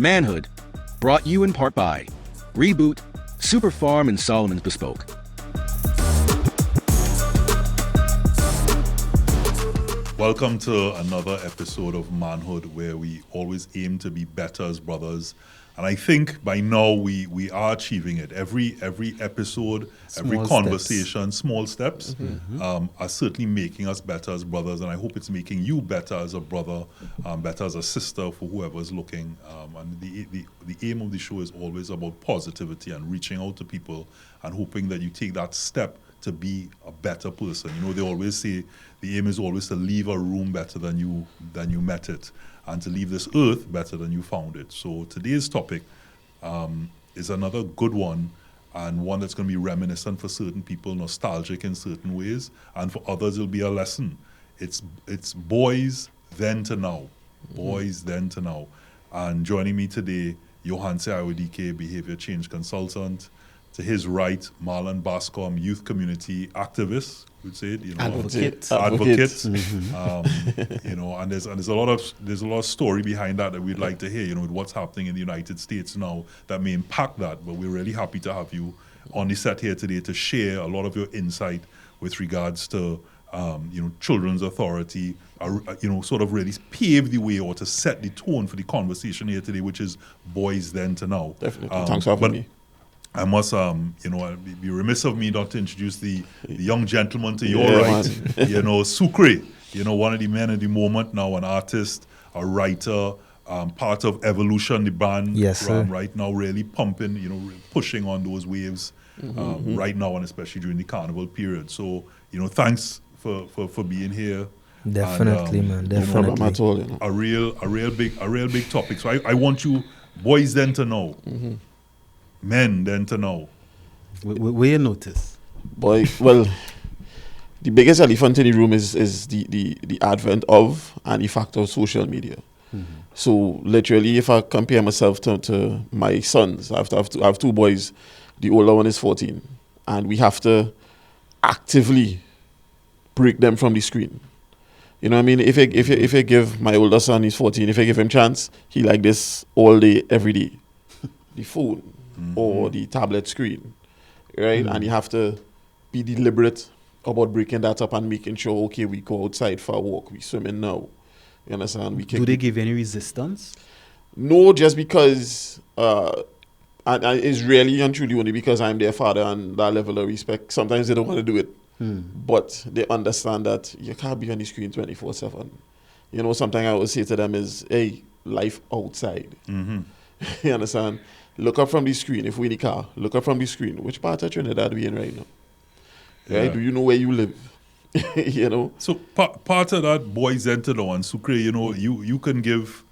Manhood, brought you in part by Reboot, Superfarm, and Solomon's Bespoke. Welcome to another episode of Manhood, where we always aim to be better as brothers. And I think by now we are achieving it. Every episode, every conversation, small steps are certainly making us better as brothers. And I hope it's making you better as a brother, better as a sister for whoever's looking. And the aim of the show is always about positivity and reaching out to people and hoping that you take that step to be a better person. You know, they always say the aim is always to leave a room better than you met it, and to leave this earth better than you found it. So today's topic is another good one, and one that's going to be reminiscent for certain people, nostalgic in certain ways, and for others it'll be a lesson. It's boys then to now. Boys then to now. And joining me today, Johanse Iwedike, behavior change consultant. To his right, Marlon Bascom, youth community activist, we'd say it, you know, advocate. You know, and there's a lot of story behind that we'd like to hear. You know, with what's happening in the United States now that may impact that. But we're really happy to have you on the set here today to share a lot of your insight with regards to you know, children's authority. You know, sort of really pave the way or to set the tone for the conversation here today, which is boys then to now. Definitely. Thanks for having me. I must, you know, I'd be remiss of me not to introduce the young gentleman to your right. You know, Sucre, you know, one of the men of the moment now, an artist, a writer, part of Evolution, the band. Yes, sir. Right now, really pumping, you know, pushing on those waves right now, and especially during the carnival period. So, you know, thanks for being here. Definitely, and, man. Definitely. No problem at all, you know. A real big topic. So I want you boys then to know. Men then to know. Where you notice? Boy, well, the biggest elephant in the room is the advent of and the factor of social media. So literally, if I compare myself to my sons, I have two boys. The older one is 14, and we have to actively break them from the screen. You know what I mean? If I give my older son, he's 14, if I give him chance, he like this all day, every day. The phone. Or the tablet screen, right? And you have to be deliberate about breaking that up and making sure, okay, we go outside for a walk, we swimming now. You understand? Do they give any resistance? No, just because, and it's really and truly only because I'm their father and that level of respect. Sometimes they don't want to do it, but they understand that you can't be on the screen 24/7. You know, something I always say to them is, hey, life outside. You understand? Look up from the screen. If we're in the car, look up from the screen. Which part of Trinidad are we in right now? Yeah. Right? Do you know where you live? You know? So part of that boys enter the one, Sucre, you know, you can give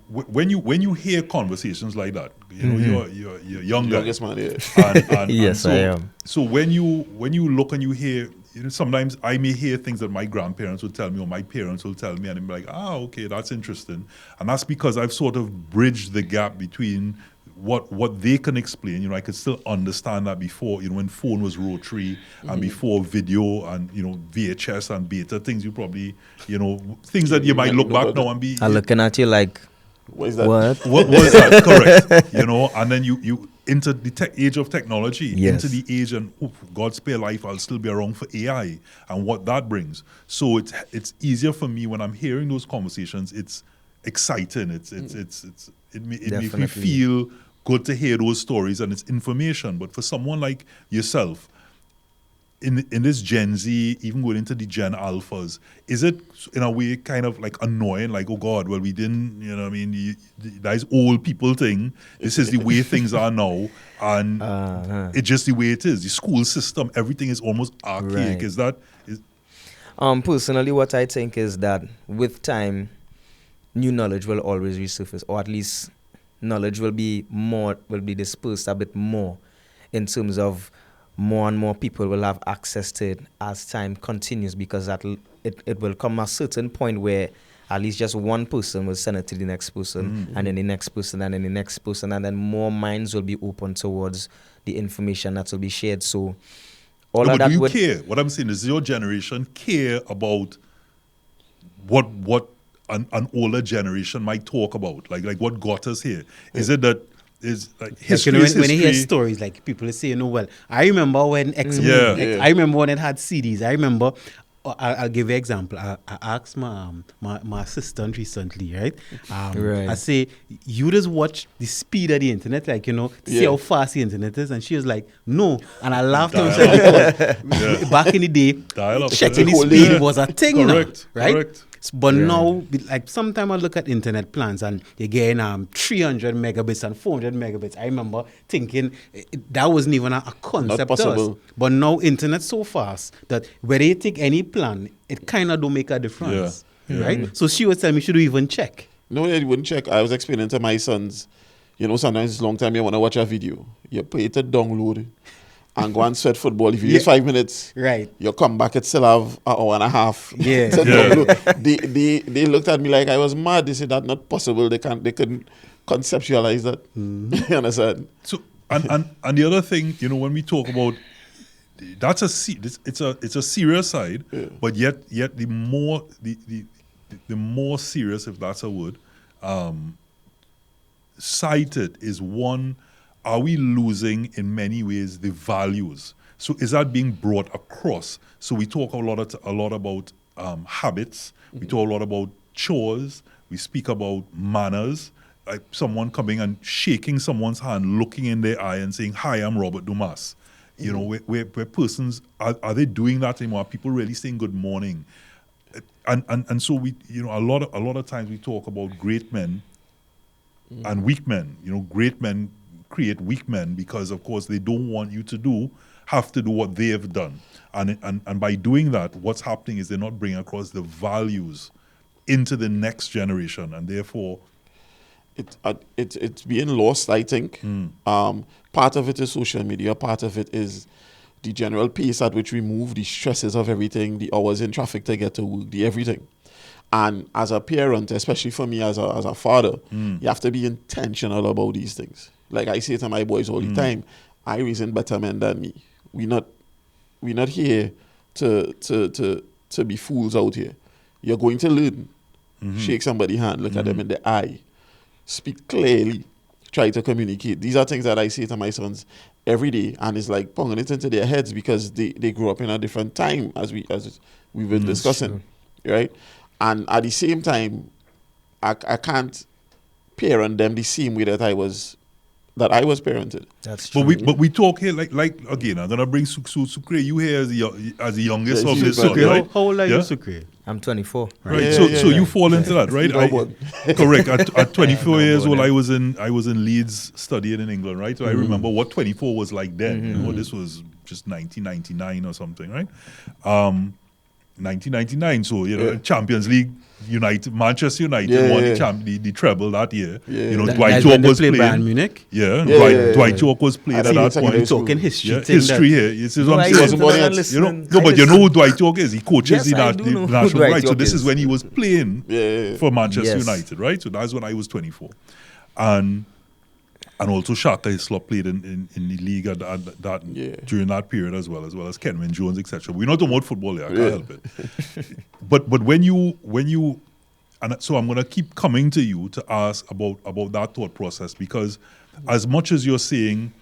when you hear conversations like that, you know, you're younger. Youngest man, yeah. And Yes, so, I am. So when you look and you hear, you know, sometimes I may hear things that my grandparents will tell me or my parents will tell me, and I'm like, okay, that's interesting. And that's because I've sort of bridged the gap between what they can explain. You know, I could still understand that before, you know, when phone was rotary and before video and, you know, VHS and beta things, you probably, you know, things that you might look back now and be... I'm looking at you like, what is that? What was that? Correct. You know, and then you into the age of technology, yes, into the age, and God spare life, I'll still be around for AI and what that brings. So it's easier for me when I'm hearing those conversations. It's exciting. It makes me feel good to hear those stories, and it's information. But for someone like yourself, in this Gen Z, even going into the Gen Alphas, is it in a way kind of like annoying? Like, oh God, well, we didn't, you know what I mean? That is old people thing. This is the way things are now. And it's just the way it is. The school system, everything is almost archaic. Right. Personally, what I think is that with time, new knowledge will always resurface, or at least knowledge will be dispersed a bit more in terms of more and more people will have access to it as time continues, because it will come a certain point where at least just one person will send it to the next person, and then the next person, and then the next person, and then more minds will be open towards the information that will be shared. So all of that. Do you care? What I'm saying is, your generation care about what an older generation might talk about? Like what got us here? Is it that is like Like, history? you know, is when you hear history? stories, like people say, well, I remember when X, Yeah. like, I remember when it had CDs. I remember, I'll give you an example. I asked my assistant recently, right? Right. I say, you just watch the speed of the internet, like, to see how fast the internet is. And she was like, no. And I laughed at her because back in the day, Dial-up, checking the yeah. speed Yeah. was a thing, Correct, right? correct. But Yeah. now, like, sometimes I look at internet plans and you're getting 300 megabits and 400 megabits. I remember thinking that wasn't even a concept to us. possible. But now internet so fast that whether you take any plan, it kind of don't make a difference, Yeah. right? So she was telling me she don't even check. No, you wouldn't check. I was explaining to my sons, sometimes it's a long time you want to watch a video. You pay it to download and go and sweat football. If you use 5 minutes, Right. you come back, it still have an hour and a half. Yeah. to Yeah. download. They looked at me like I was mad. They said that's not possible. They couldn't conceptualize that. You understand? So and the other thing, when we talk about that's it's a serious side, but yet the more serious, if that's a word, cited is one. Are we losing in many ways the values? So is that being brought across? So we talk a lot about habits. We talk a lot about chores. We speak about manners. Like someone coming and shaking someone's hand, looking in their eye and saying, "Hi, I'm Robert Dumas." Where persons are they doing that anymore? Are people really saying good morning? And so we, a lot of times we talk about great men and weak men. Great men create weak men because, of course, they don't want you to have to do what they have done. And by doing that, what's happening is they're not bringing across the values into the next generation, and therefore it's being lost, I think. Part of it is social media. Part of it is the general pace at which we move, the stresses of everything, the hours in traffic to get to work, the everything. And as a parent, especially for me as a father, you have to be intentional about these things. Like I say to my boys all the time, I reason better men than me. We're not here to be fools out here. You're going to learn. Shake somebody's hand, look at them in the eye, speak clearly, try to communicate. These are things that I say to my sons every day, and it's like pounding it into their heads because they grew up in a different time as we've been discussing, right? And at the same time, I can't parent them the same way that I was parented. That's true. But we talk here like again. I'm gonna bring Sukre. You here as the youngest Yeah, of she's this back. son, Sukri, right? how old are you, Yeah? Sukri? I'm 24. Right. Yeah, so yeah, so yeah. you fall into that, right? You know what? Correct. At 24 Yeah, years no, old, no. I was in Leeds studying in England, right? So I remember what 24 was like then. This was just 1999 or something, right? 1999. So Champions League. Manchester United won the treble that year. Yeah. Dwight That's York when they was played playing. Bayern Munich. Yeah, Yeah, Dwight York was playing I at think that it's secondary point. school. Talking history. Yeah, thing history that- here. This is No, what I I'm wasn't saying. born yet. listen. But you know who Dwight York is. He coaches Yes, the I do know who national Dwight right. So York this is. is when he was playing for Manchester Yes. United, right? So that's when I was 24, and also Shaka Hislop played in the league at that during that period as well as Kenwin Jones, etc. We're not talking about football here. I can't help it. But when you and so I'm going to keep coming to you to ask about that thought process, because as much as you're saying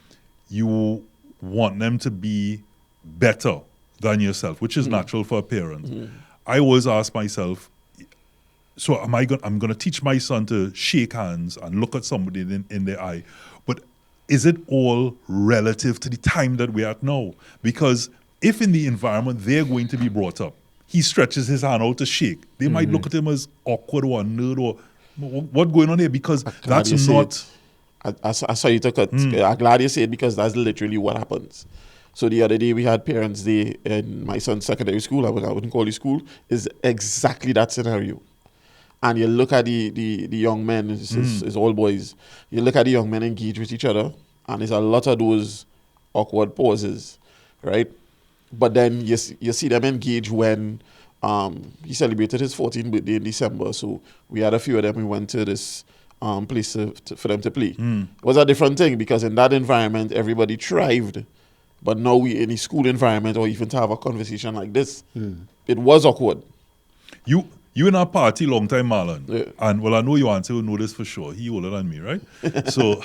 you want them to be better than yourself, which is natural for a parent, I always ask myself, so I'm going to teach my son to shake hands and look at somebody in their eye, but is it all relative to the time that we're at now? Because if in the environment they're going to be brought up, he stretches his hand out to shake, they might look at him as awkward or a nerd or what's going on here, because that's you say not... I saw you took it. I'm glad you say it because that's literally what happens. So the other day we had Parents' Day in my son's secondary school. I wouldn't call it school. Is exactly that scenario. And you look at the young men, it's all boys. You look at the young men engage with each other, and there's a lot of those awkward pauses, right? But then you see them engage when he celebrated his 14th birthday in December. So we had a few of them. We went to this place for them to play. It was a different thing because in that environment, everybody thrived. But now we in a school environment or even to have a conversation like this, it was awkward. You You in a party long time, Marlon. Yeah. And well, I know your answer will know this for sure. He older than me, right? So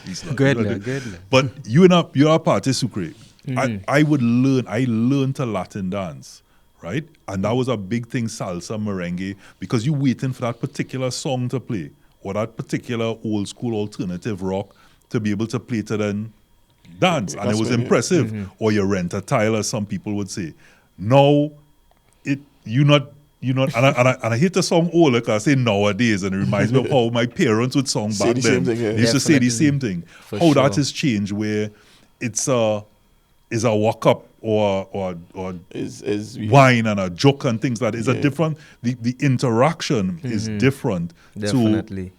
he's not. Good. But you're a party Sucre. I learned to Latin dance, right? And that was a big thing, salsa, merengue, because you waiting for that particular song to play or that particular old school alternative rock to be able to play to then dance. And it was impressive. Or you rent a tile, as some people would say. Now, you're not, and I hate the song old, like I say nowadays, and it reminds me of how my parents would song back then. They used to say the same thing. How that has changed, where it's a walk up or wine and a joke and things that is a different. The interaction is different. Definitely.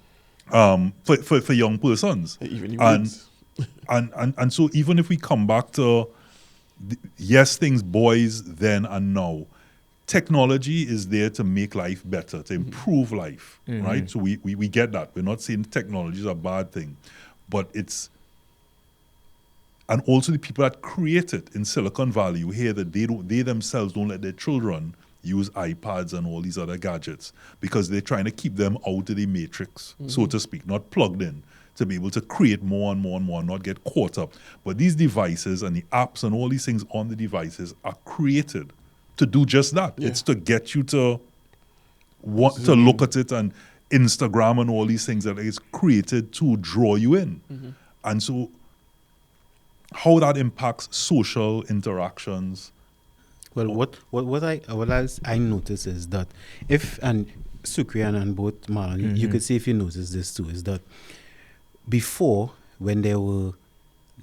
For young persons. And so even if we come back to things boys then and now, technology is there to make life better, to improve life, right? So we get that. We're not saying technology is a bad thing, but it's, and also the people that create it in Silicon Valley, you hear that they themselves don't let their children use iPads and all these other gadgets because they're trying to keep them out of the matrix, so to speak, not plugged in, to be able to create more and more and more, not get caught up. But these devices and the apps and all these things on the devices are created to do just that. Yeah. It's to get you to want to look at it, and Instagram and all these things that is created to draw you in. And so how that impacts social interactions. Well, what I notice is that if, and Sukrian and both Marlon, you could see if you notice this too, is that before, when there were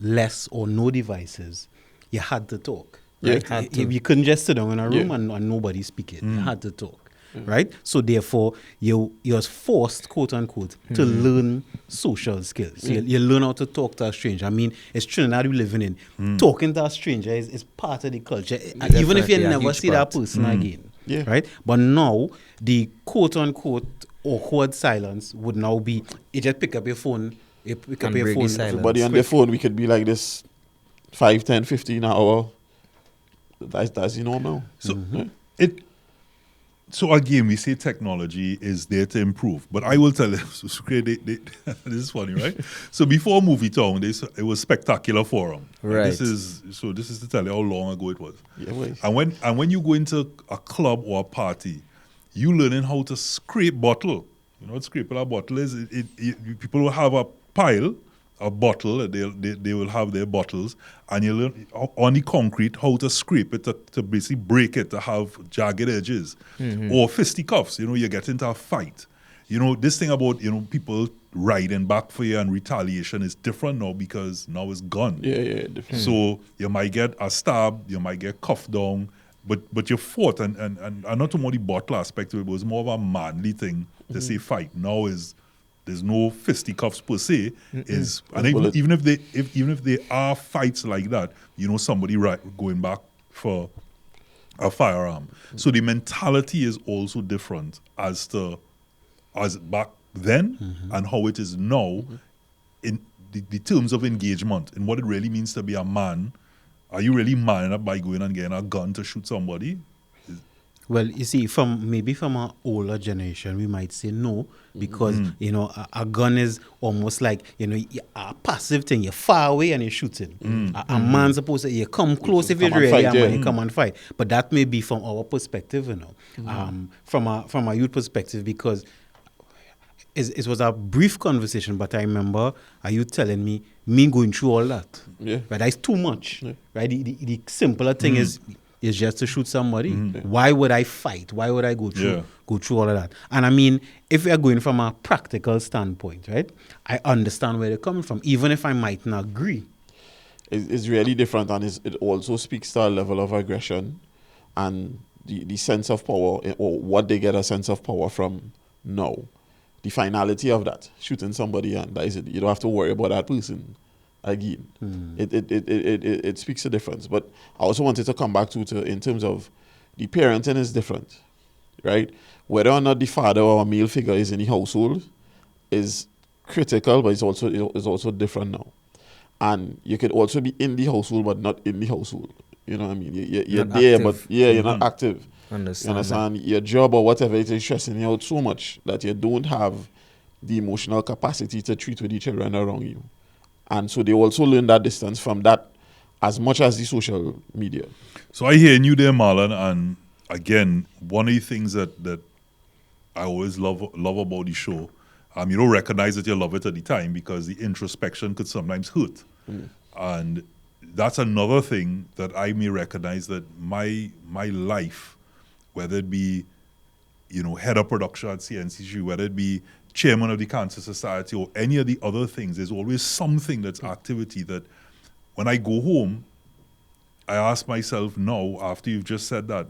less or no devices, you had to talk. Right? You couldn't just sit down in a room and nobody speaking. You had to talk. Right? So therefore, you're forced, quote unquote, to learn social skills. You learn how to talk to a stranger. I mean, it's Trinidad we're living in. Talking to a stranger is part of the culture. Even if you never see that person again. Right? But now, the quote unquote awkward silence would now be, you just pick up your phone. You pick up your phone. Everybody on their phone, we could be like this 5, 10, 15 an hour. That's the normal. So So again, we say technology is there to improve, but I will tell you, this is funny, right? So before Movie Town, it was Spectacular Forum. Right. This is to tell you how long ago it was. Yeah, wait. And when you go into a club or a party, you learning how to scrape bottle. You know what scraping a bottle is? People will have a pile, a bottle. They will have their bottles, and you learn on the concrete how to scrape it to basically break it, to have jagged edges, or fisticuffs. You know, you get into a fight. You know, this thing about people riding back for you and retaliation is different now because now it's gone. Yeah, different. So you might get a stab, you might get cuffed down, but you fought, and not too much the bottle aspect of it, was more of a manly thing to say fight. Now there's no fisticuffs per se. And even if they are fights like that, somebody going back for a firearm. So the mentality is also different as back then and how it is now in the terms of engagement and what it really means to be a man. Are you really man up by going and getting a gun to shoot somebody? Well, you see, from an older generation, we might say no, because, a gun is almost like, a passive thing. You're far away and you're shooting. A man's supposed to, you come close if you're really a man, you come and fight. But that may be from our perspective, from a youth perspective, because it was a brief conversation, but I remember a youth telling me going through all that. Yeah. Right? That's too much. Yeah. Right? The simpler thing is just to shoot somebody. Why would I fight? Why would I go through all of that? And I mean, if we are going from a practical standpoint, right, I understand where they're coming from, even if I might not agree. It's really different, and it also speaks to a level of aggression and the sense of power, or what they get a sense of power from now. The finality of that, shooting somebody, and that is it. You don't have to worry about that person again. It speaks a difference. But I also wanted to come back to in terms of the parenting is different, right? Whether or not the father or a male figure is in the household is critical, but it's also different now. And you could also be in the household but not in the household. You know what I mean? You're there, active. But you're not active. You Understand. understand? Your job or whatever it is stressing you out so much that you don't have the emotional capacity to treat with the children around you. And so they also learn that distance from that as much as the social media. So I hear you there, Marlon, and again, one of the things that I always love about the show, you don't recognize that you love it at the time because the introspection could sometimes hurt. And that's another thing that I may recognize, that my life, whether it be, head of production at CNCG, whether it be chairman of the Cancer Society or any of the other things, there's always something that's activity that when I go home, I ask myself now, after you've just said that,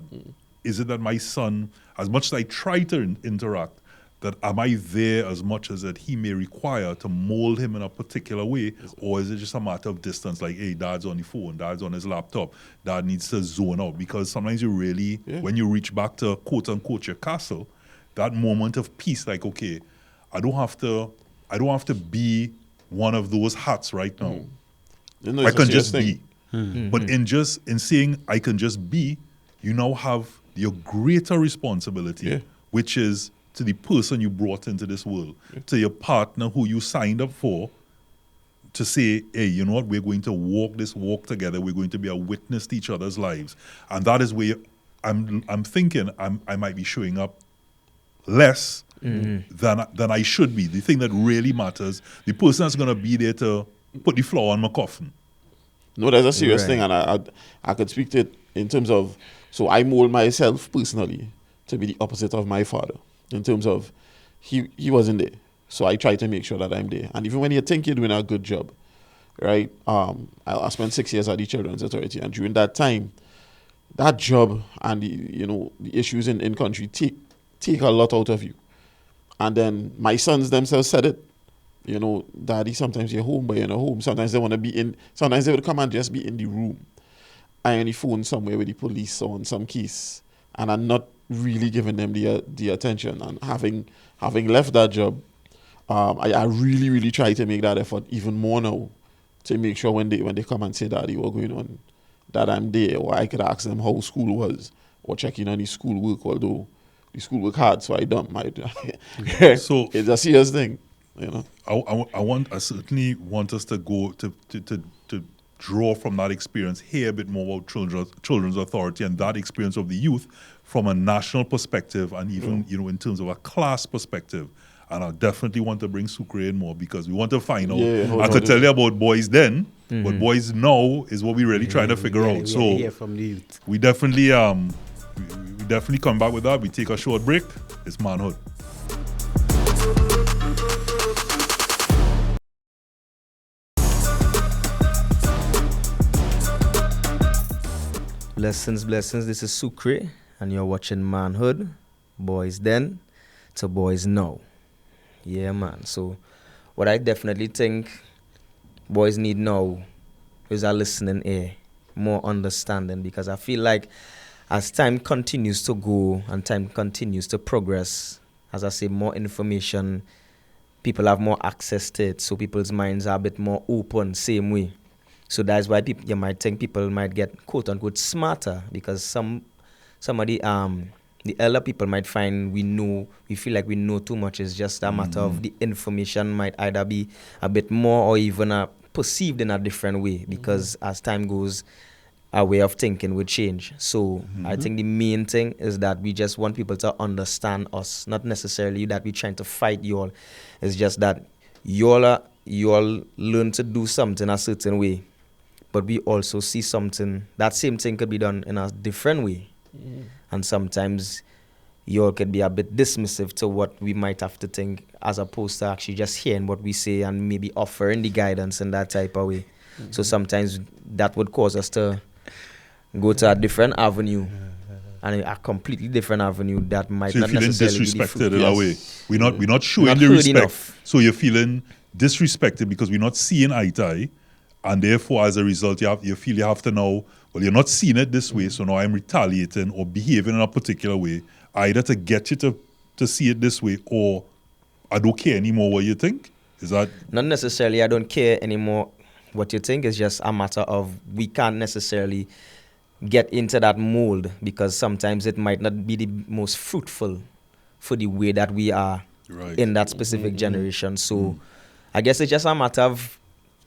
is it that my son, as much as I try to interact, that am I there as much as that he may require to mold him in a particular way, or is it just a matter of distance, like, hey, dad's on the phone, dad's on his laptop, dad needs to zone out? Because sometimes you really, when you reach back to quote unquote your castle, that moment of peace, like, okay, I don't have to be one of those hats right now. I can just be. But in saying I can just be, you now have your greater responsibility, which is to the person you brought into this world, to your partner who you signed up for, to say, hey, you know what, we're going to walk this walk together, we're going to be a witness to each other's lives. And that is where I'm thinking I might be showing up less than I should be. The thing that really matters, the person that's going to be there to put the flower on my coffin. No, that's a serious thing, and I could speak to it in terms of, so I mold myself personally to be the opposite of my father, in terms of he wasn't there, so I try to make sure that I'm there. And even when you think you're doing a good job, right? I spent 6 years at the Children's Authority, and during that time, that job and the issues in country take a lot out of you. And then my sons themselves said it. Daddy, sometimes you're home, but you're not home. Sometimes they want to be in. Sometimes they would come and just be in the room. I on the phone somewhere with the police on some case, and I'm not really giving them the attention. And having left that job, I really, really try to make that effort even more now, to make sure when they come and say, Daddy, what's going on, that I'm there, or I could ask them how school was, or check in on the school work, although the school work hard, so I don't mind. So it's a serious thing. I certainly want us to go to draw from that experience, hear a bit more about Children's Authority and that experience of the youth from a national perspective, and even in terms of a class perspective. And I definitely want to bring Sucre in more, because we want to find out. I could tell you about boys then, but boys now is what we're really trying to figure out. So hear from the youth. we definitely come back with that. We take a short break. It's Manhood. Blessings. This is Sucre, and you're watching Manhood. Boys then to boys now. Yeah, man. So, what I definitely think boys need now is a listening ear, more understanding, because I feel like as time continues to go and time continues to progress, as I say, more information, people have more access to it, so people's minds are a bit more open, same way. So that's why you might think people might get quote unquote smarter, because some of the elder people might find we feel like we know too much. It's just a matter of the information might either be a bit more or even perceived in a different way, because as time goes, our way of thinking would change. So I think the main thing is that we just want people to understand us, not necessarily that we're trying to fight you all. It's just that you all learn to do something a certain way, but we also see something, that same thing could be done in a different way. And sometimes you all could be a bit dismissive to what we might have to think, as opposed to actually just hearing what we say and maybe offering the guidance in that type of way. So sometimes that would cause us to go to a different avenue, and a completely different avenue that might So not you're feeling necessarily disrespected be in a way. We're not showing Not the heard respect. enough. So you're feeling disrespected because we're not seeing eye to eye, and therefore as a result you feel you have to now, well, you're not seeing it this way, so now I'm retaliating or behaving in a particular way, either to get you to see it this way, or I don't care anymore what you think. Is that Not necessarily I don't care anymore what you think. It's just a matter of we can't necessarily get into that mold, because sometimes it might not be the most fruitful for the way that we are Right. in that specific generation. So I guess it's just a matter of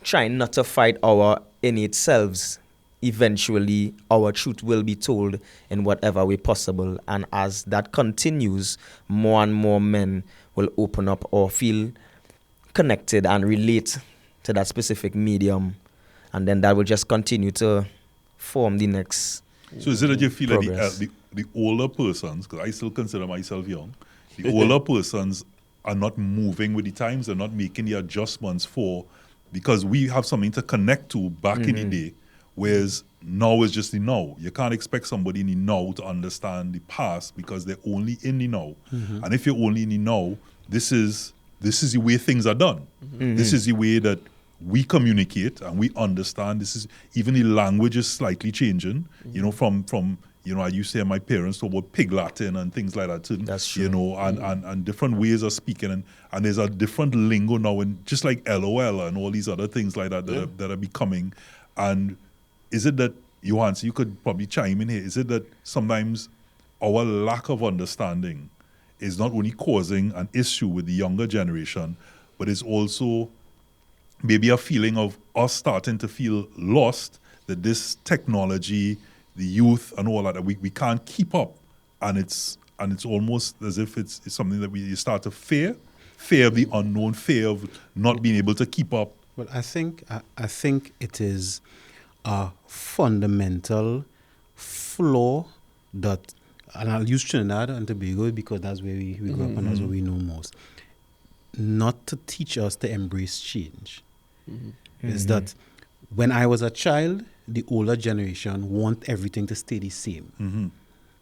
trying not to fight our innate selves. Eventually, our truth will be told in whatever way possible. And as that continues, more and more men will open up or feel connected and relate to that specific medium. And then that will just continue to form the next. So is it that you feel like Progress. the older persons, because I still consider myself young, the older persons are not moving with the times, they're not making the adjustments because we have something to connect to back in the day, whereas now is just the now. You can't expect somebody in the now to understand the past because they're only in the now. And if you're only in the now, this is the way things are done. This is the way that we communicate and we understand. This is even the language is slightly changing. You know, from I used to hear my parents talk about pig Latin and things like that. That's true. You know, and different ways of speaking, and there's a different lingo now, and just like LOL and all these other things like that that are becoming. And is it that, Johan, so you could probably chime in here, is it that sometimes our lack of understanding is not only causing an issue with the younger generation, but it's also maybe a feeling of us starting to feel lost, that this technology, the youth and all that, we can't keep up, and it's almost as if it's something that you start to fear of the unknown, fear of not being able to keep up. Well, I think it is a fundamental flaw that, and I'll use Trinidad and Tobago because that's where we grew up and that's what we know most. Not to teach us to embrace change. Is that when I was a child, the older generation want everything to stay the same,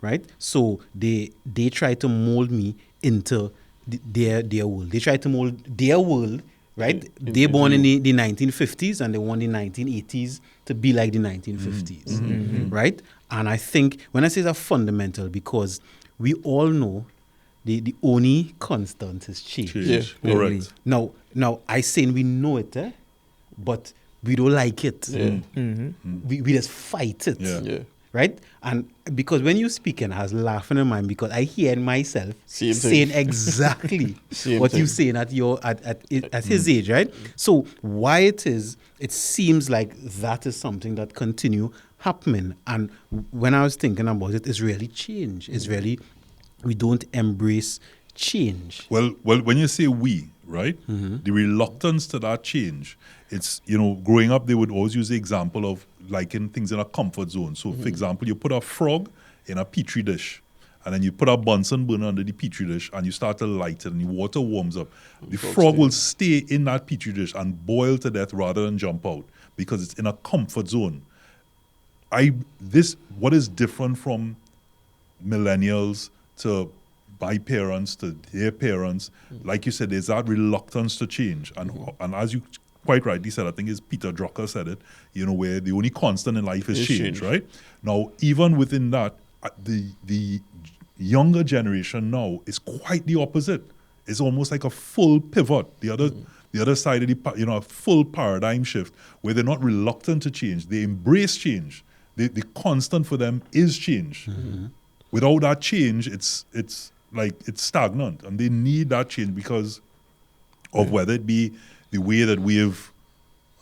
right? So they try to mold me into their world. They try to mold their world, right? They born in the 1950s and they want the 1980s to be like the 1950s, right? And I think when I say it's a fundamental, because we all know the only constant is change. Yeah, correct. Now I saying we know it, but we don't like it. We just fight it. Yeah. Right? And because when you speak, and I was laughing in mind because I hear myself Same saying thing. exactly Same what thing. you're saying at his age, right? So why it seems like that is something that continue happening. And when I was thinking about it, it's really change. It's really, we don't embrace change. Well, when you say we, right, the reluctance to that change, it's, growing up, they would always use the example of liking things in a comfort zone. So, for example, you put a frog in a petri dish, and then you put a Bunsen burner under the petri dish, and you start to light it, and the water warms up. The frog will stay in that petri dish and boil to death rather than jump out because it's in a comfort zone. What is different from millennials to my parents to their parents, like you said, there's that reluctance to change. And as you quite rightly said, I think it's Peter Drucker said it, where the only constant in life is change, right? Now, even within that, the younger generation now is quite the opposite. It's almost like a full pivot. The other side of a full paradigm shift where they're not reluctant to change. They embrace change. The constant for them is change. Without that change, it's stagnant, and they need that change because of whether it be the way that we have,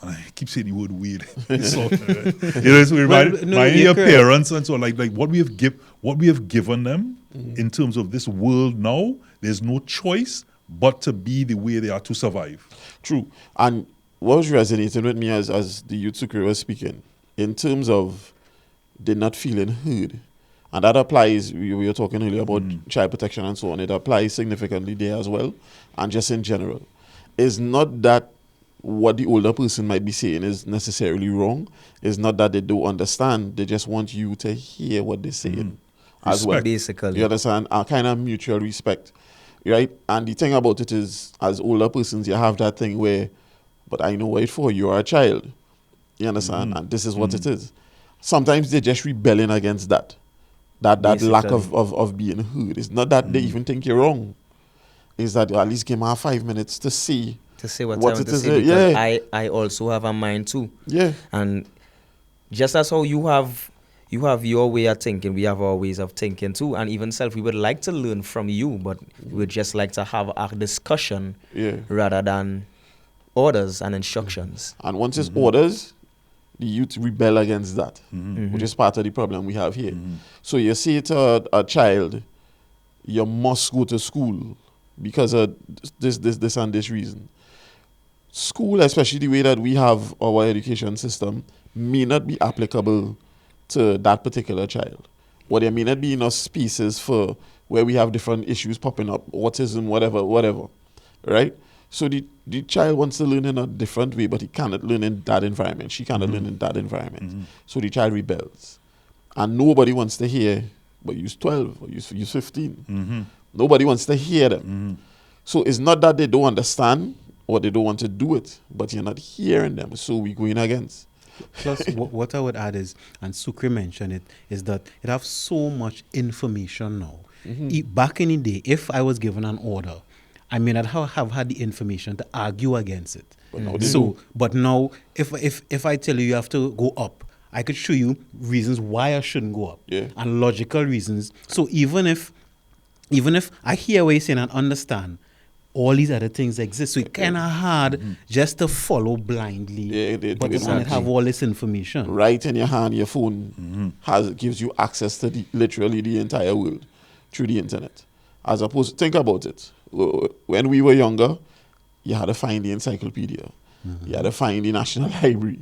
and I keep saying the word weird. It's reminding your parents and so like what we have given them in terms of this world now. There's no choice but to be the way they are to survive. True. And what was resonating with me as the youth Sukri was speaking, in terms of they're not feeling heard. And that applies, we were talking earlier about child protection and so on, it applies significantly there as well, and just in general. It's not that what the older person might be saying is necessarily wrong. It's not that they don't understand, they just want you to hear what they're saying as well. Basically. You understand? A kind of mutual respect, right? And the thing about it is, as older persons, you have that thing where, but I know what it's for, you are a child. You understand? And this is what it is. Sometimes they're just rebelling against that lack of being heard. It's not that they even think you're wrong. It's that at least give me 5 minutes to see what I want it to is. say, because I also have a mind too. Yeah. And just as how you have You have your way of thinking, we have our ways of thinking too. And even self, we would like to learn from you, but we would just like to have a discussion rather than orders and instructions. And once it's orders, the youth rebel against that, which is part of the problem we have here. So you say to a child, you must go to school because of this and this reason. School, especially the way that we have our education system, may not be applicable to that particular child. Or there may not be enough spaces for where we have different issues popping up, autism, whatever, right? So the child wants to learn in a different way, but he cannot learn in that environment. She cannot learn in that environment. So the child rebels. And nobody wants to hear, but you're 12 or you're 15. Nobody wants to hear them. So it's not that they don't understand or they don't want to do it, but you're not hearing them. So we're going against. Plus, what I would add is, and Sukri mentioned it, is that it have so much information now. Back in the day, if I was given an order, I may not have had the information to argue against it. But now, if I tell you have to go up, I could show you reasons why I shouldn't go up, and logical reasons. So even if I hear what you're saying and understand, all these other things exist. So it's kind of hard just to follow blindly, but it have all this information. Right in your hand, your phone gives you access to literally the entire world through the internet. As opposed, think about it. When we were younger, you had to find the encyclopedia. You had to find the National Library.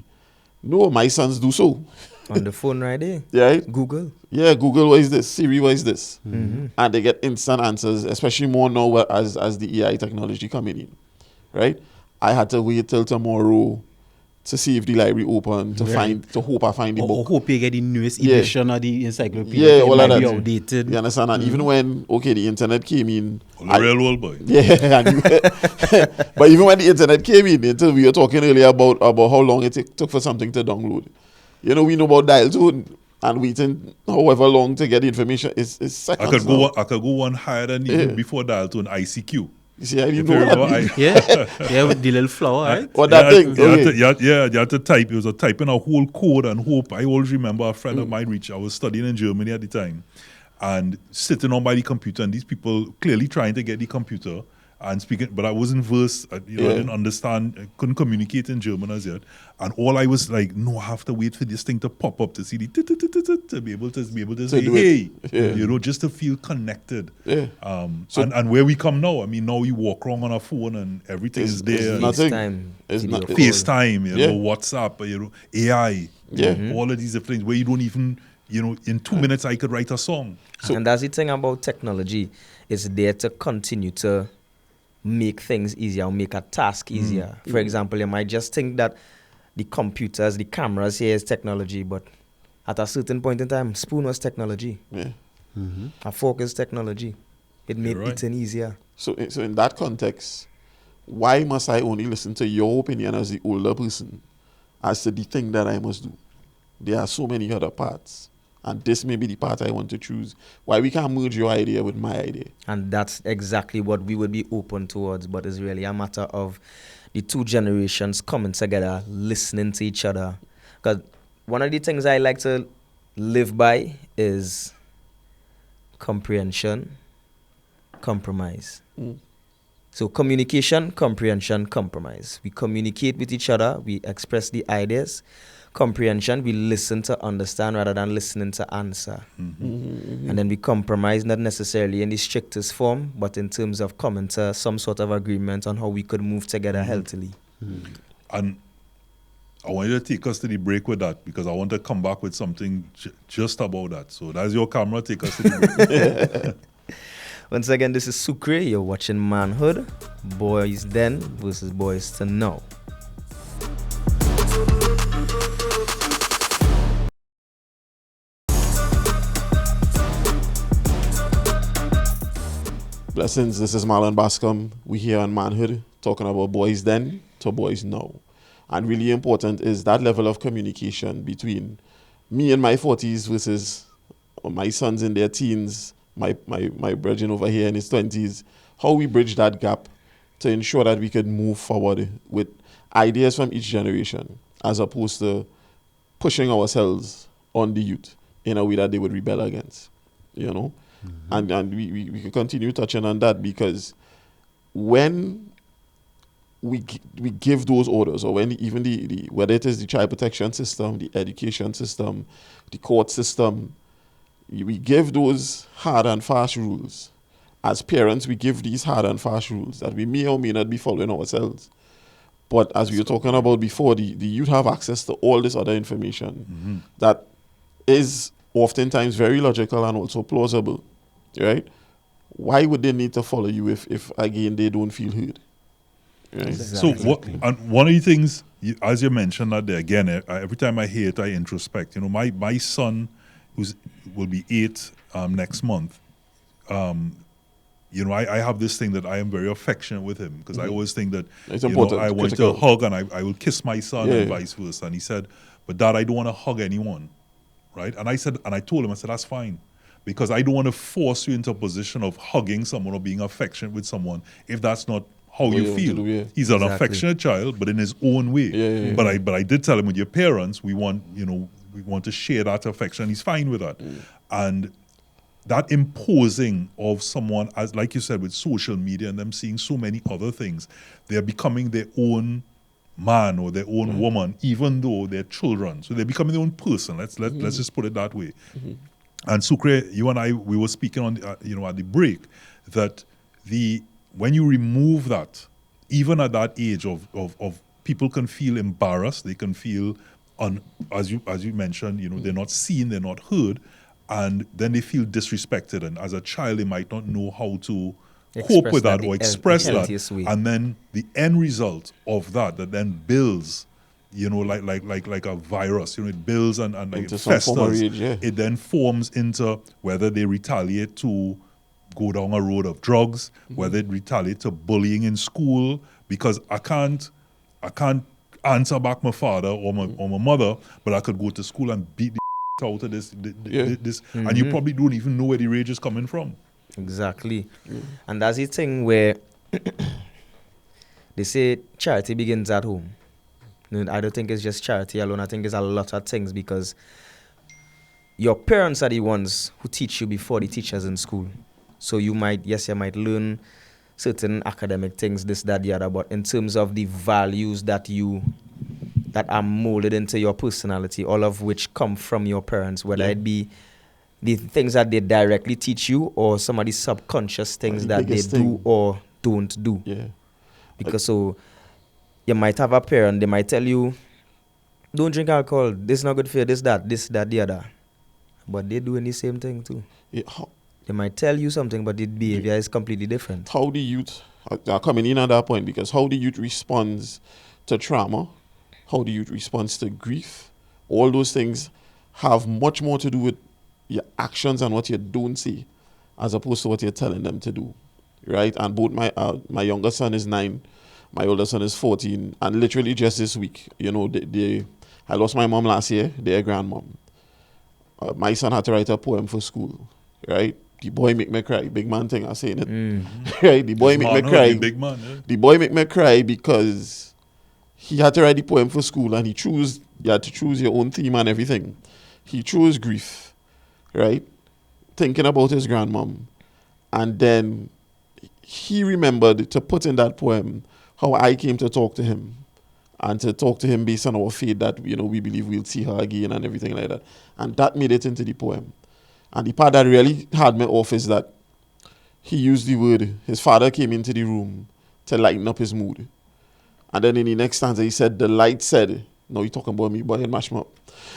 No, my sons do so. On the phone right there. Right? Google. Yeah, Google, what is this? Siri, what is this? And they get instant answers, especially more now as the AI technology coming in. Right? I had to wait till tomorrow to see if the library open, to hope I find the book. Or hope you get the newest edition of the encyclopedia. Yeah, all of that. Be outdated. You understand? And even when, the internet came in. The real world boy. Yeah. But even when the internet came in, until we were talking earlier about how long it took for something to download. We know about dial tone and waiting however long to get the information. It's seconds. I could go one higher than even before dial tone, ICQ. You see, I didn't know that. Yeah, with the little flower, right? What that thing? You had to type. It was typing a whole code and hope. I always remember a friend of mine I was studying in Germany at the time and sitting on by the computer, and these people clearly trying to get the computer and speaking, but I wasn't versed. I didn't understand. I couldn't communicate in German as yet. And all I was like, no, I have to wait for this thing to pop up to see the to be able to say, hey, just to feel connected. Yeah. And where we come now, I mean, now we walk around on our phone and everything is there. FaceTime, WhatsApp, AI, all of these different things where you don't even, in 2 minutes I could write a song. And that's the thing about technology. It's there to continue to make things easier, or make a task easier. For example, you might just think that the computers, the cameras here is technology, but at a certain point in time, spoon was technology. Yeah. A fork is technology. It made eating easier. So in that context, why must I only listen to your opinion as the older person as to the thing that I must do? There are so many other parts. And this may be the part I want to choose. Why we can't merge your idea with my idea? And that's exactly what we would be open towards. But it's really a matter of the two generations coming together, listening to each other. Because one of the things I like to live by is comprehension, compromise. So communication, comprehension, compromise. We communicate with each other. We express the ideas. Comprehension, we listen to understand rather than listening to answer. And then we compromise, not necessarily in the strictest form, but in terms of coming to some sort of agreement on how we could move together healthily. And I want you to take us to the break with that, because I want to come back with something just about that. So that's your camera. Take us to the break. Once again, this is Sukri. You're watching Manhood. Boys then versus boys to now. Blessings, this is Marlon Bascom. We here on Manhood talking about boys then to boys now. And really important is that level of communication between me in my 40s versus my sons in their teens, my brethren over here in his 20s. How we bridge that gap to ensure that we can move forward with ideas from each generation as opposed to pushing ourselves on the youth. in a way that they would rebel against, you know. And we can continue touching on that, because when we give those orders, or when even the whether it is the child protection system, the education system, the court system, we give those hard and fast rules. As parents, we give these hard and fast rules that we may or may not be following ourselves. But as we were talking about before, the youth have access to all this other information that is oftentimes very logical and also plausible, right? Why would they need to follow you if again, they don't feel heard? Right? So and one of the things, as you mentioned that there, again, every time I hear it, I introspect. You know, my son, will be 8 next month, you know, I have this thing that I am very affectionate with him, because I always think that I want to hug, and I will kiss my son and vice versa. And he said, but Dad, I don't want to hug anyone, right? And I told him, I said, that's fine, because I don't want to force you into a position of hugging someone or being affectionate with someone if that's not how you feel. He's an affectionate child, but in his own way. But I did tell him, with your parents, we want to share that affection. He's fine with that. And that imposing of someone, as like you said, with social media and them seeing so many other things, they're becoming their own man or their own woman, even though they're children. So they're becoming their own person. Let's just put it that way. And Sucre, you and I, we were speaking on at the break, that when you remove that, even at that age of people can feel embarrassed, they can feel as you mentioned, they're not seen, they're not heard. And then they feel disrespected, and as a child, they might not know how to cope with that or express that. And then the end result of that then builds, like a virus. It builds and like it festers. It then forms into whether they retaliate to go down a road of drugs, whether it retaliate to bullying in school, because I can't answer back my father or my mother, but I could go to school and beat the out of this, and you probably don't even know where the rage is coming from. Exactly. And that's the thing where they say charity begins at home. I don't think it's just charity alone. I think it's a lot of things, because your parents are the ones who teach you before the teachers in school. So you might learn certain academic things, this, that, the other, but in terms of the values that are molded into your personality, all of which come from your parents, whether it be the things that they directly teach you or some of the subconscious things that they do or don't do. Yeah. Because so you might have a parent, they might tell you, don't drink alcohol, this is not good for you, this, that, the other. But they're doing the same thing too. Yeah. They might tell you something, but the behavior is completely different. How the youth are coming in at that point, because how the youth responds to trauma, how the youth responds to grief, all those things have much more to do with your actions and what you don't say, as opposed to what you're telling them to do, right? And both my younger son is 9, my older son is 14, and literally just this week, I lost my mom last year, their grandmom. My son had to write a poem for school, right? The boy make me cry. Big man thing, I'm saying it. Right? The boy make me cry. Big man, yeah. The boy make me cry because he had to write the poem for school, and you had to choose your own theme and everything. He chose grief, right? Thinking about his grandmom. And then he remembered to put in that poem how I came to talk to him, and to talk to him based on our faith that, we believe we'll see her again and everything like that. And that made it into the poem. And the part that really had me off is that he used the word, his father came into the room to lighten up his mood. And then in the next stanza, he said, the light said, no, you're talking about me, but it mashed me up.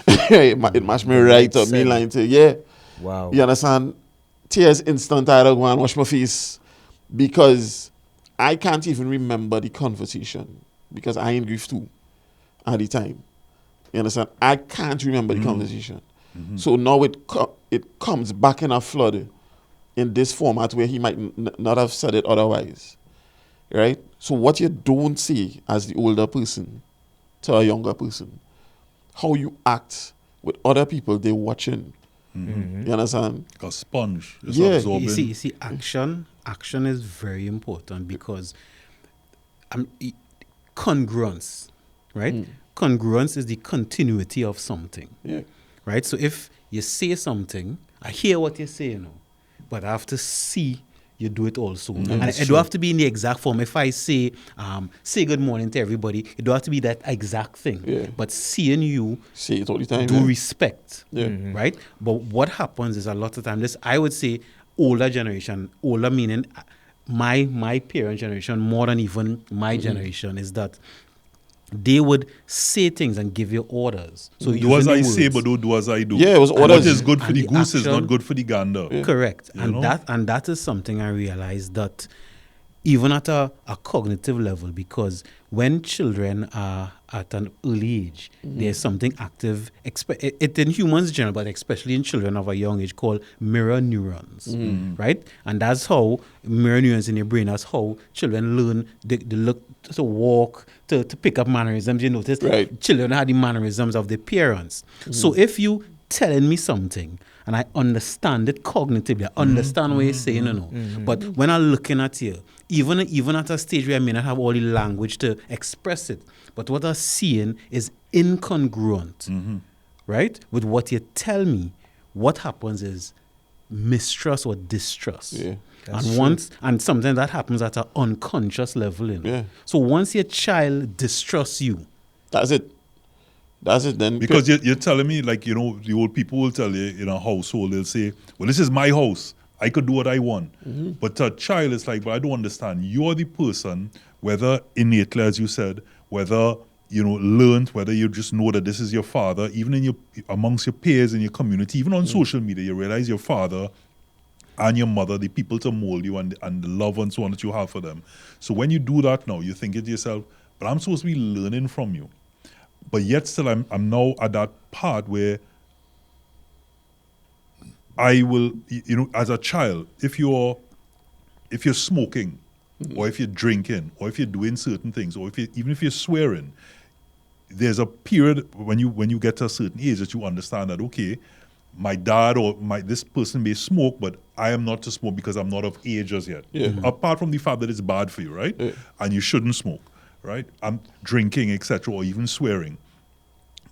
it mashed me right up, me lying to, yeah. Wow. You understand? Tears instant, I had to go and wash my face, because I can't even remember the conversation, because I in grief too at the time. You understand? I can't remember the conversation. So now it comes back in a flood in this format where he might not have said it otherwise, right? So what you don't say as the older person to a younger person, how you act with other people they're watching. You understand? Like a sponge. Absorbing. You see, action is very important, because congruence, right? Congruence is the continuity of something. Yeah. Right? So if you say something, I hear what you say, you know, but I have to see you do it also. And it don't have to be in the exact form. If I say good morning to everybody, it don't have to be that exact thing. Yeah. But seeing you Say it all the time. do yeah. respect, Yeah. right? But what happens is a lot of time, this I would say older generation, older meaning my parent generation more than even my generation, is that they would say things and give you orders. So Do as using I the say, words. but don't do as I do. Yeah, it was And what orders. is good for And the the goose is actual- not good for the gander. Correct. You And know? that is something I realized, that even at a cognitive level, because when children are at an early age, there's something active, it in humans in general, but especially in children of a young age, called mirror neurons, right? And that's how mirror neurons in your brain, that's how children learn, they look to walk, to pick up mannerisms. You notice Right. children have the mannerisms of their parents. So if you telling me something and I understand it cognitively, I understand what you're saying, you know. But when I'm looking at you, even at a stage where I may not have all the language to express it, but what I'm seeing is incongruent, right? With what you tell me, what happens is mistrust or distrust. Yeah. And sometimes that happens at an unconscious level, you know. Yeah. So once your child distrusts you, That's it. Then Because you're telling me, like, you know, the old people will tell you in a household, they'll say, well, this is my house. I could do what I want. But to a child, it's like, but I don't understand. You're the person, whether innately, as you said, whether, you know, learned, whether you just know that this is your father, even in amongst your peers in your community, even on social media, you realize your father and your mother, the people to mold you and the love and so on that you have for them. So when you do that now, you think to yourself, but I'm supposed to be learning from you. But yet still I'm now at that part where I will, you know, as a child, if you're smoking, or if you're drinking, or if you're doing certain things, or even if you're swearing, there's a period when you get to a certain age that you understand that, okay, my dad or this person may smoke, but I am not to smoke because I'm not of age as yet. Yeah. Apart from the fact that it's bad for you, right? Yeah. And you shouldn't smoke, right? I'm drinking, etc., or even swearing.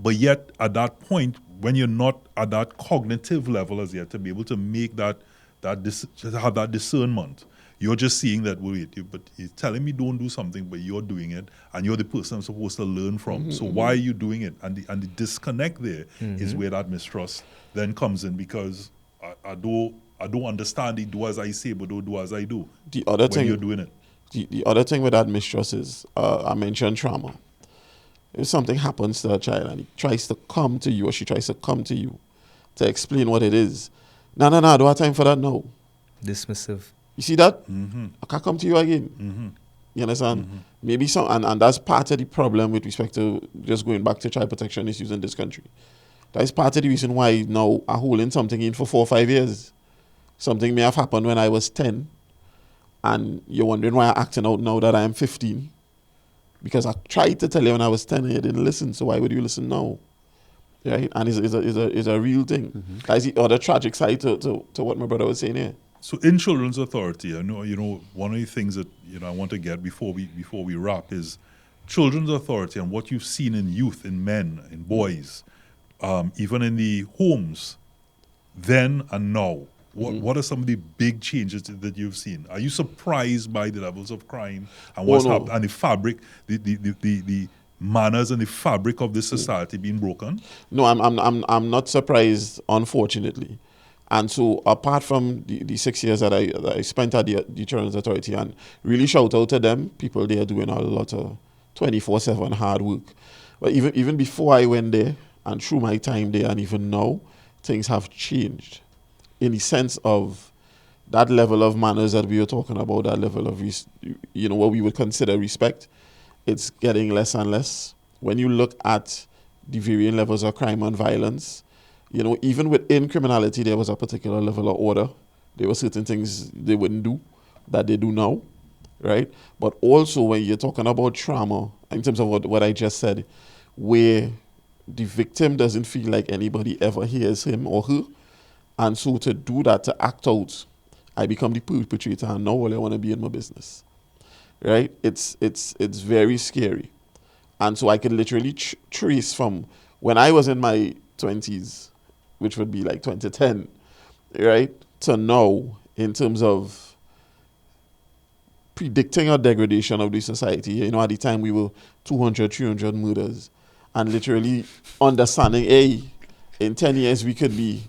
But yet, at that point, when you're not at that cognitive level as yet to be able to make to have that discernment, you're just seeing that, but he's telling me don't do something, but you're doing it, and you're the person I'm supposed to learn from. So why are you doing it? And the disconnect there is where that mistrust then comes in, because I don't understand the do as I say, but don't do as I do. the other when thing you're doing it. The other thing with that mistrust is, I mentioned trauma. If something happens to a child and he tries to come to you, or she tries to come to you to explain what it is, no, I don't have time for that now. Dismissive. You see that? I can't come to you again. You understand? Maybe and that's part of the problem with respect to just going back to child protection issues in this country. That is part of the reason why now I'm holding something in for 4 or 5 years. Something may have happened when I was 10, and you're wondering why I'm acting out now that I am 15. Because I tried to tell you when I was 10 and you didn't listen, so why would you listen now? Right? And it's a real thing. That's the other tragic side to what my brother was saying here. So in children's authority, I know, you know, one of the things that, you know, I want to get before we wrap is children's authority and what you've seen in youth, in men, in boys, even in the homes, then and now. What are some of the big changes that you've seen? Are you surprised by the levels of crime and what's happened, and the fabric, the manners and the fabric of this society being broken? No, I'm not surprised, unfortunately. And so, apart from the 6 years that I spent at the Children's Authority, and really shout out to them, people there doing a lot of 24/7 hard work. But even before I went there, and through my time there, and even now, things have changed. In the sense of that level of manners that we were talking about, that level of, what we would consider respect, it's getting less and less. When you look at the varying levels of crime and violence, even within criminality, there was a particular level of order. There were certain things they wouldn't do that they do now, right? But also when you're talking about trauma, in terms of what I just said, where the victim doesn't feel like anybody ever hears him or her, and so to do that, to act out, I become the perpetrator, and now all I want to be in my business, right? It's very scary. And so I can literally trace from when I was in my 20s, which would be like 2010, right, to now, in terms of predicting a degradation of the society. You know, at the time we were 200, 300 murders, and literally understanding, in 10 years we could be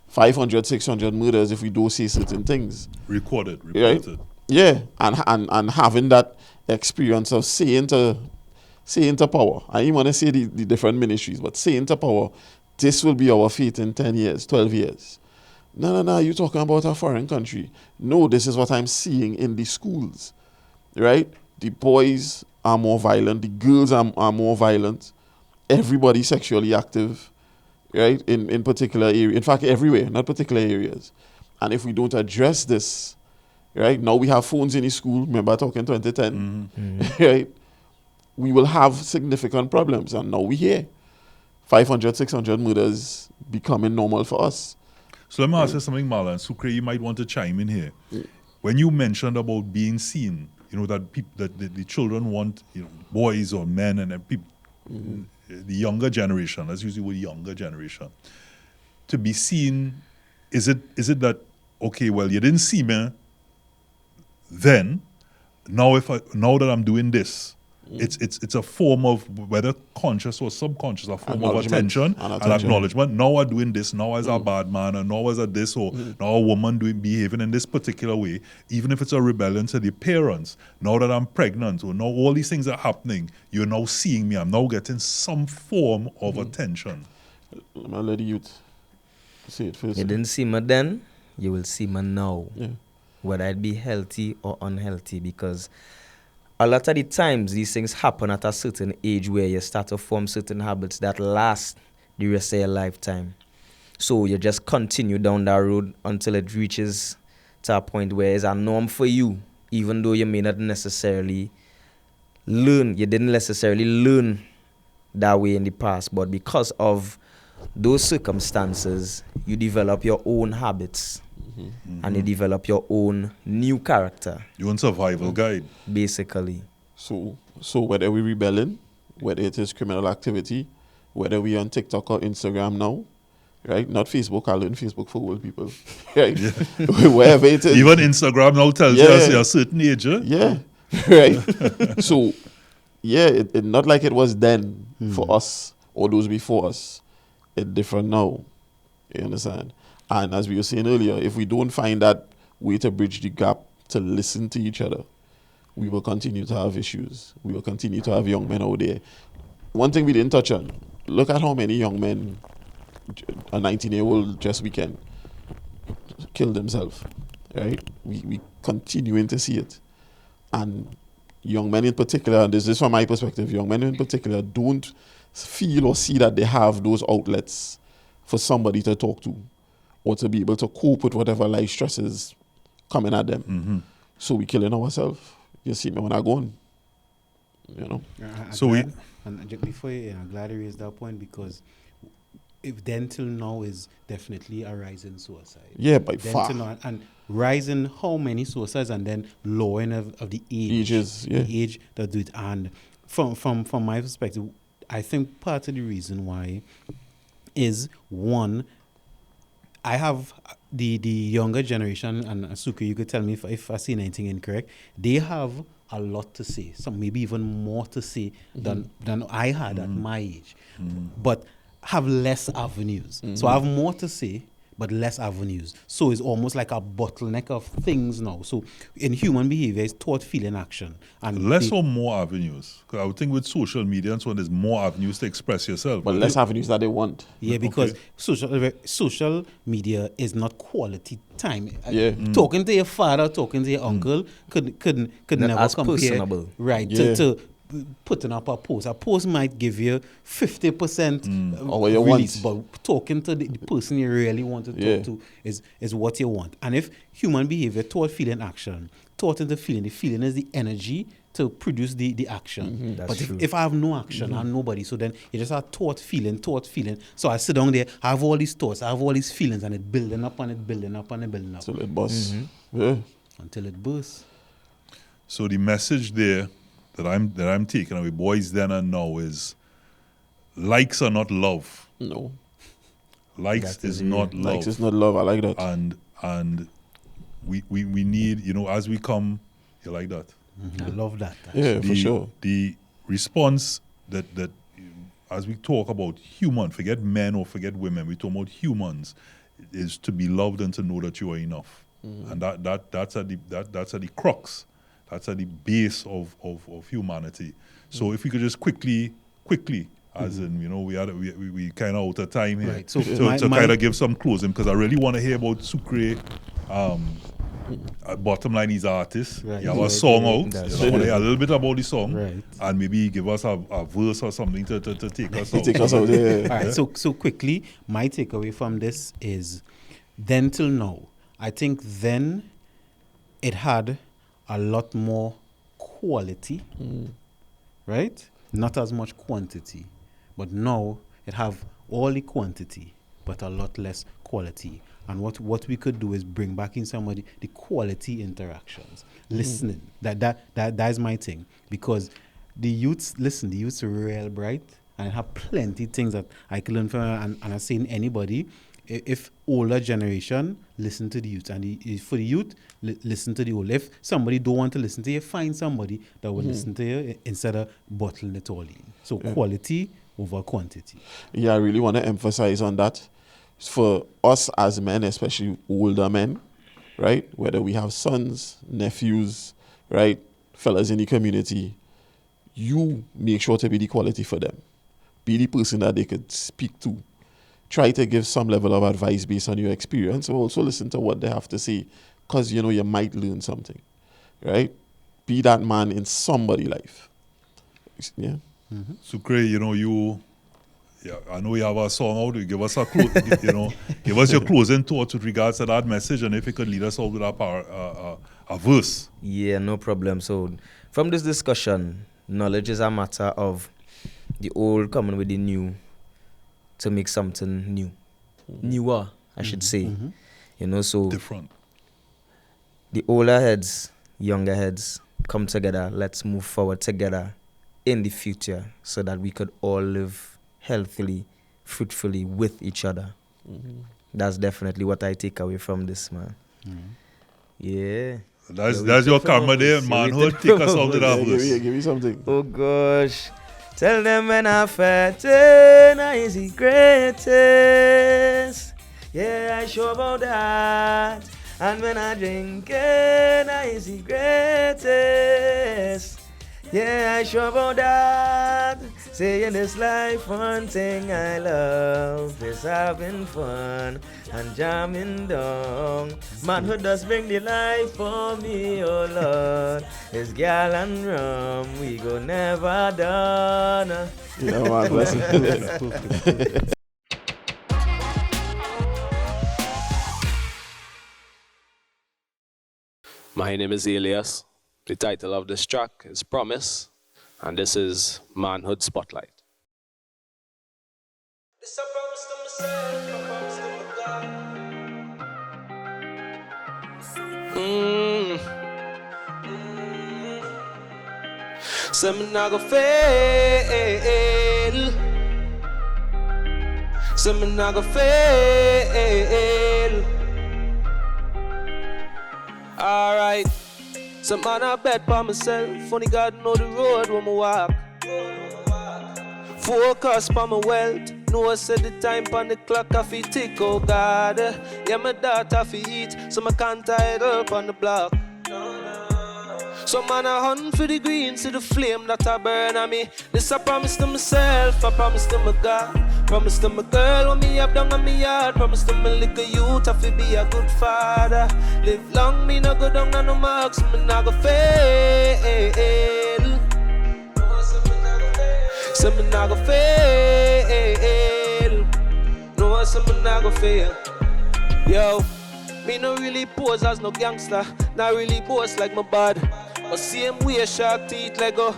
500, 600 murders if we don't say certain things. Reported. Right? Yeah, and having that experience of saying to power, I even want to say the different ministries, but saying to power, this will be our fate in 10 years, 12 years. No, you're talking about a foreign country. No, this is what I'm seeing in the schools, right? The boys are more violent, the girls are more violent, everybody sexually active, right? In particular areas, in fact, everywhere, not particular areas. And if we don't address this, right, now we have phones in the school, remember talking 2010, right? We will have significant problems, and now we hear 500, 600 murders becoming normal for us. So let me ask you something, Marlon. Sucre, you might want to chime in here. When you mentioned about being seen, you know, that the children want, you know, boys or men and people, the younger generation, let's use the word younger generation, to be seen, is it that, okay, well, you didn't see me then, now that I'm doing this, it's a form of, whether conscious or subconscious, a form of attention and acknowledgement. Now I'm doing this, now as a bad man, or now as a this, or now a woman behaving in this particular way, even if it's a rebellion to the parents. Now that I'm pregnant, or now all these things are happening, you're now seeing me, I'm now getting some form of attention. I'll let the youth say it first. You didn't see me then, you will see me now. Yeah. Whether it be healthy or unhealthy, because a lot of the times these things happen at a certain age where you start to form certain habits that last the rest of your lifetime. So you just continue down that road until it reaches to a point where it's a norm for you, even though you may not necessarily you didn't necessarily learn that way in the past, but because of those circumstances, you develop your own habits. And you develop your own new character. Your own survival guide. Basically. So whether we're rebelling, whether it is criminal activity, whether we're on TikTok or Instagram now, right? Not Facebook, I learn Facebook for old people. Right? Yeah. Wherever it is. Even Instagram now tells you you're a certain age. Yeah. Right? So, it not like it was then for us or those before us. It's different now. You understand? And as we were saying earlier, if we don't find that way to bridge the gap, to listen to each other, we will continue to have issues. We will continue to have young men out there. One thing we didn't touch on, look at how many young men, a 19-year-old just weekend, killed himself, right? We continuing to see it. And young men in particular, and this is from my perspective, young men in particular don't feel or see that they have those outlets for somebody to talk to, or to be able to cope with whatever life stresses coming at them. So we killing ourselves. You see me when I go on. You know? And before I'm glad you raised that point, because if then till now is definitely a rising suicide. Yeah, by then far. Till now, and rising how many suicides, and then lowering of the ages, the age that do it. And from my perspective, I think part of the reason why is, one, I have the younger generation, and Suki, you could tell me if I seen anything incorrect. They have a lot to say, some maybe even more to say than I had at my age, but have less avenues. So I have more to say, but less avenues. So it's almost like a bottleneck of things now. So in human behavior, it's thought, feeling, action. And less or more avenues? Because I would think with social media and so on, there's more avenues to express yourself. But less avenues that they want. Yeah, because social media is not quality time. Yeah. Talking to your father, talking to your uncle could never compare. Personable. Right. Yeah. To putting up a post. A post might give you 50% Or what you release, want. but talking to the person you really want to talk to is what you want. And if human behavior, thought, feeling, action, thought into feeling, the feeling is the energy to produce the action. That's But true. if I have no action, I have nobody. So then you just have thought, feeling. So I sit down there, I have all these thoughts, I have all these feelings, and it building up and it building up and it building up. Till it busts. Yeah. Until it bursts. So the message there that I'm taking away, boys then and now, is likes are not love. No. Likes That is is not love. Likes is not love. I like that. And we need, as we come, you like that? I love that. Yeah, for sure. The response that as we talk about human, forget men or forget women, we talk about humans, is to be loved and to know that you are enough. And that's at the crux, that's at the base of humanity. So if we could just quickly, as in, we kind of out of time here, Right. So to kind of give some closing, because I really want to hear about Sucre. Bottom line, he's an artist. Right. You have a Right, song right. out. That's I want to hear a little bit about the song, Right. and maybe give us a verse or something to take us out. Take us out. Yeah. All right, so quickly, my takeaway from this is, then till now, I think then it had a lot more quality, right? Not as much quantity, but now it have all the quantity, but a lot less quality. And what we could do is bring back in somebody the quality interactions, listening. That is my thing, because the youths are real bright, and I have plenty things that I can learn from. And I'm saying anybody, if older generation listen to the youth, and for the youth listen to the old. If somebody don't want to listen to you, find somebody that will listen to you instead of bottling it all in. So quality over quantity. Yeah, I really want to emphasize on that. For us as men, especially older men, right? Whether we have sons, nephews, right? Fellas in the community, you make sure to be the quality for them. Be the person that they could speak to. Try to give some level of advice based on your experience, and also listen to what they have to say, because you might learn something, right? Be that man in somebody's life. Yeah. Sucre, I know you have a song out. Give us give us your closing thoughts with regards to that message, and if you could lead us out with a verse. Yeah, no problem. So, from this discussion, knowledge is a matter of the old coming with the new to make something new. Newer, I should say. So Different. the older heads, younger heads, come together. Let's move forward together in the future so that we could all live healthily, fruitfully with each other. That's definitely what I take away from this, man. Yeah. That's your karma there, manhood. Take us out with that Yeah, verse. give me something. Oh gosh. Tell them when I fat I is the greatest. Yeah, I sure about that. And when I drink I is the greatest. Yeah, I sure about that. Say in this life, one thing I love is having fun and jamming down. Manhood does bring the life for me, oh Lord. It's gal and rum, we go never done. Yeah, man, bless it. My name is Elias. The title of this track is Promise, and this is Manhood Spotlight. Say me nah go fail. Say me nah go fail. Alright. Some man I bet by myself. Only God know the road when me walk. Focus on my wealth. No, I said the time on the clock I feel tick, oh God. Yeah, my daughter fi eat, so I can't tie it up on the block. Some man I hunt for the green, see the flame that I burn on me. This I promise to myself, I promise to my God. Promise to my girl when me have down on me yard. Promise to my little youth I fi be a good father. Live long, me no go down on no marks, me no go fail. Say me nah go fail. No, I say me nah go fail. Yo, me no really pose as no gangster. Not really pose like my bad. But same way shark teeth, Lego.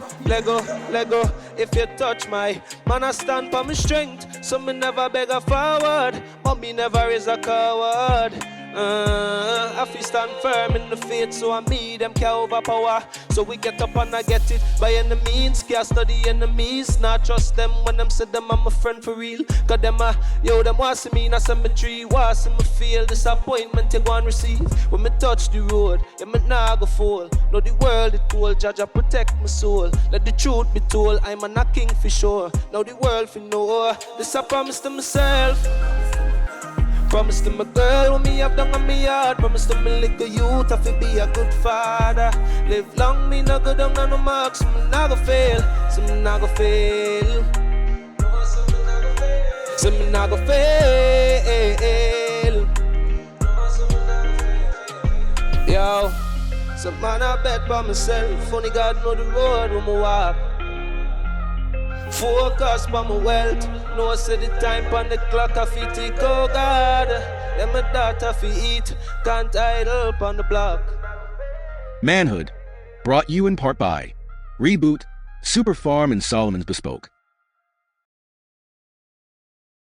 If you touch my man, I stand for my strength. So me never beg a forward, but me never is a coward. I feel stand firm in the faith, so I me them can't overpower. So we get up and I get it by any means. Can't study enemies, not trust them when them say them I'm a friend for real. Cause them them want see me in a cemetery, want see me feel disappointment they go and receive. When me touch the road, yeah me nah go fall. Know the world it cold, Jaja protect my soul. Let the truth be told, I'm a king for sure. Now the world fi know, this I promise to myself. Promise to my girl, when me have done on me heart. Promise to my little youth, I feel be a good father. Live long, me no go down on no marks. So me nah go fail, so me nah go fail. So me nah go fail. Yo, so man I bet by myself. Only God know the road when me walk. Focus on my wealth. No, I say the time on the clock I feel tick, oh God. Let my daughter fi eat. Can't idle on the block. Manhood, brought you in part by Reboot, Super Farm and Solomon's Bespoke.